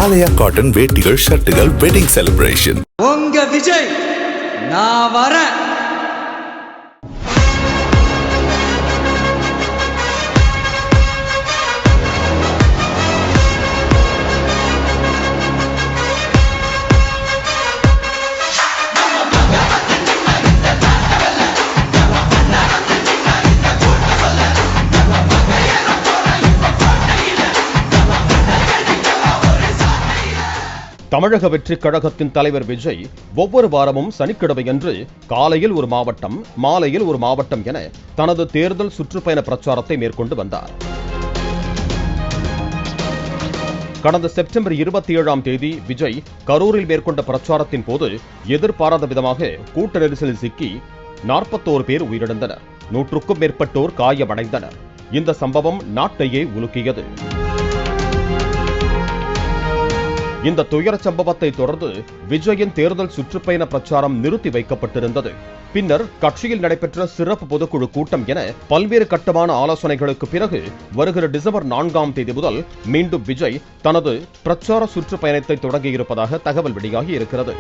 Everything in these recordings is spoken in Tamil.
ஆலயா காட்டன் வேட்டிகள் ஷர்ட்டுகள் வெட்டிங் செலிப்ரேஷன். உங்க விஜய் நான் வரேன். தமிழக வெற்றிக் கழகத்தின் தலைவர் விஜய் ஒவ்வொரு வாரமும் சனிக்கிழமையன்று காலையில் ஒரு மாவட்டம், மாலையில் ஒரு மாவட்டம் என தனது தேர்தல் சுற்றுப்பயண பிரச்சாரத்தை மேற்கொண்டு வந்தார். கடந்த செப்டம்பர் 27ஆம் தேதி விஜய் கரூரில் மேற்கொண்ட பிரச்சாரத்தின் போது எதிர்பாராத விதமாக கூட்ட நெரிசலில் சிக்கி 41 பேர் உயிரிழந்தனர். 100க்கும் மேற்பட்டோர் காயமடைந்தனர். இந்த சம்பவம் நாட்டையே உலுக்கியது. இந்த துயர சம்பவத்தை தொடர்ந்து விஜயின் தேர்தல் சுற்றுப்பயண பிரச்சாரம் நிறுத்தி வைக்கப்பட்டிருந்தது. பின்னர் கட்சியில் நடைபெற்ற சிறப்பு பொதுக்குழு கூட்டம் என பல்வேறு கட்டமான ஆலோசனைகளுக்கு பிறகு வருகிற டிசம்பர் 4ஆம் தேதி முதல் மீண்டும் விஜய் தனது பிரச்சார சுற்றுப்பயணத்தை தொடங்கியிருப்பதாக தகவல் வெளியாகி இருக்கிறது.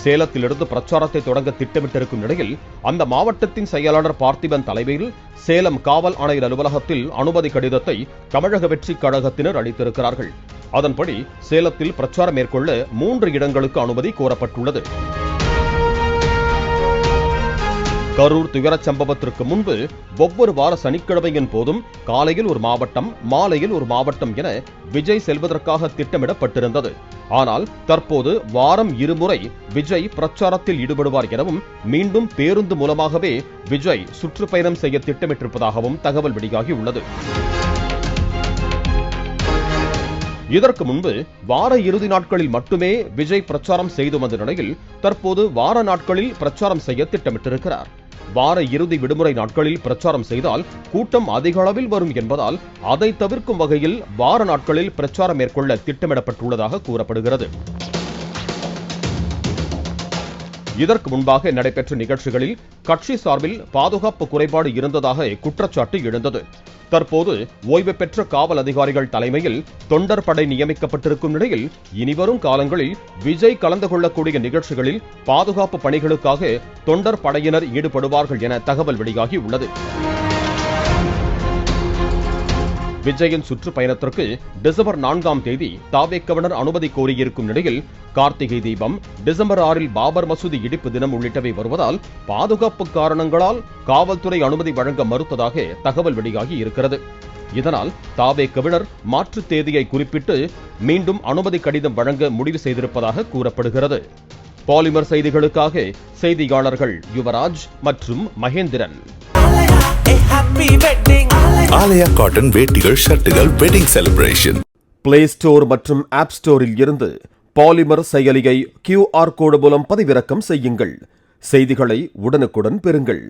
சேலத்திலிருந்து பிரச்சாரத்தை தொடங்க திட்டமிட்டிருக்கும் நிலையில் அந்த மாவட்டத்தின் செயலாளர் பார்த்திபன் தலைமையில் சேலம் காவல் ஆணையர் அலுவலகத்தில் அனுமதி கடிதத்தை தமிழக வெற்றிக் கழகத்தினர் அளித்திருக்கிறார்கள். அதன்படி சேலத்தில் பிரச்சாரம் மேற்கொள்ள 3 இடங்களுக்கு அனுமதி கோரப்பட்டுள்ளது. கரூர் துயரச் சம்பவத்திற்கு முன்பு ஒவ்வொரு வார சனிக்கிழமையின் போதும் காலையில் ஒரு மாவட்டம், மாலையில் ஒரு மாவட்டம் என விஜய் செல்வதற்காக திட்டமிடப்பட்டிருந்தது. ஆனால் தற்போது வாரம் 2 முறை விஜய் பிரச்சாரத்தில் ஈடுபடுவார் எனவும் மீண்டும் பேருந்து மூலமாகவே விஜய் சுற்றுப்பயணம் செய்ய திட்டமிட்டிருப்பதாகவும் தகவல் வெளியாகியுள்ளது. இதற்கு முன்பு வார இறுதி நாட்களில் மட்டுமே விஜய் பிரச்சாரம் செய்து வந்த நிலையில் தற்போது வார நாட்களில் பிரச்சாரம் செய்ய திட்டமிட்டிருக்கிறார். வார இறுதி விடுமுறை நாட்களில் பிரச்சாரம் செய்தால் கூட்டம் அதிக அளவில் வரும் என்பதால் அதை தவிர்க்கும் வகையில் வார நாட்களில் பிரச்சாரம் மேற்கொள்ள திட்டமிடப்பட்டுள்ளதாக கூறப்படுகிறது. இதற்கு முன்பாக நடைபெற்ற நிகழ்ச்சிகளில் கட்சி சார்பில் பாதுகாப்பு குறைபாடு இருந்ததாக குற்றச்சாட்டு எழுந்தது. தற்போது ஓய்வு பெற்ற காவல் அதிகாரிகள் தலைமையில் தொண்டர் படை நியமிக்கப்பட்டிருக்கும் நிலையில் இனிவரும் காலங்களில் விஜய் கலந்து கொள்ளக்கூடிய நிகழ்ச்சிகளில் பாதுகாப்பு பணிகளுக்காக தொண்டர் படையினர் ஈடுபடுவார்கள் என தகவல் வெளியாகி உள்ளது. விஜயின் சுற்றுப்பயணத்திற்கு டிசம்பர் 4ஆம் தேதி தவேகவினர் அனுமதி கோரியிருக்கும் நிலையில் கார்த்திகை தீபம், டிசம்பர் 6இல் பாபர் மசூதி இடிப்பு தினம் உள்ளிட்டவை வருவதால் பாதுகாப்பு காரணங்களால் காவல்துறை அனுமதி வழங்க மறுத்ததாக தகவல் வெளியாகி இருக்கிறது. இதனால் தவேகவினர் மாற்று தேதியை குறிப்பிட்டு மீண்டும் அனுமதி கடிதம் வழங்க முடிவு செய்திருப்பதாக கூறப்படுகிறது. பாலிமர் செய்திகளுக்காக செய்தியாளர்கள் யுவராஜ் மற்றும் மகேந்திரன். ஆலயா காட்டன் வேட்டிகள் ஷர்ட்டுகள் வெட்டிங் செலிப்ரேஷன். பிளே ஸ்டோர் மற்றும் ஆப் ஸ்டோரில் இருந்து பாலிமர் செயலியை QR கோடு மூலம் பதிவிறக்கம் செய்யுங்கள். செய்திகளை உடனுக்குடன் பெறுங்கள்.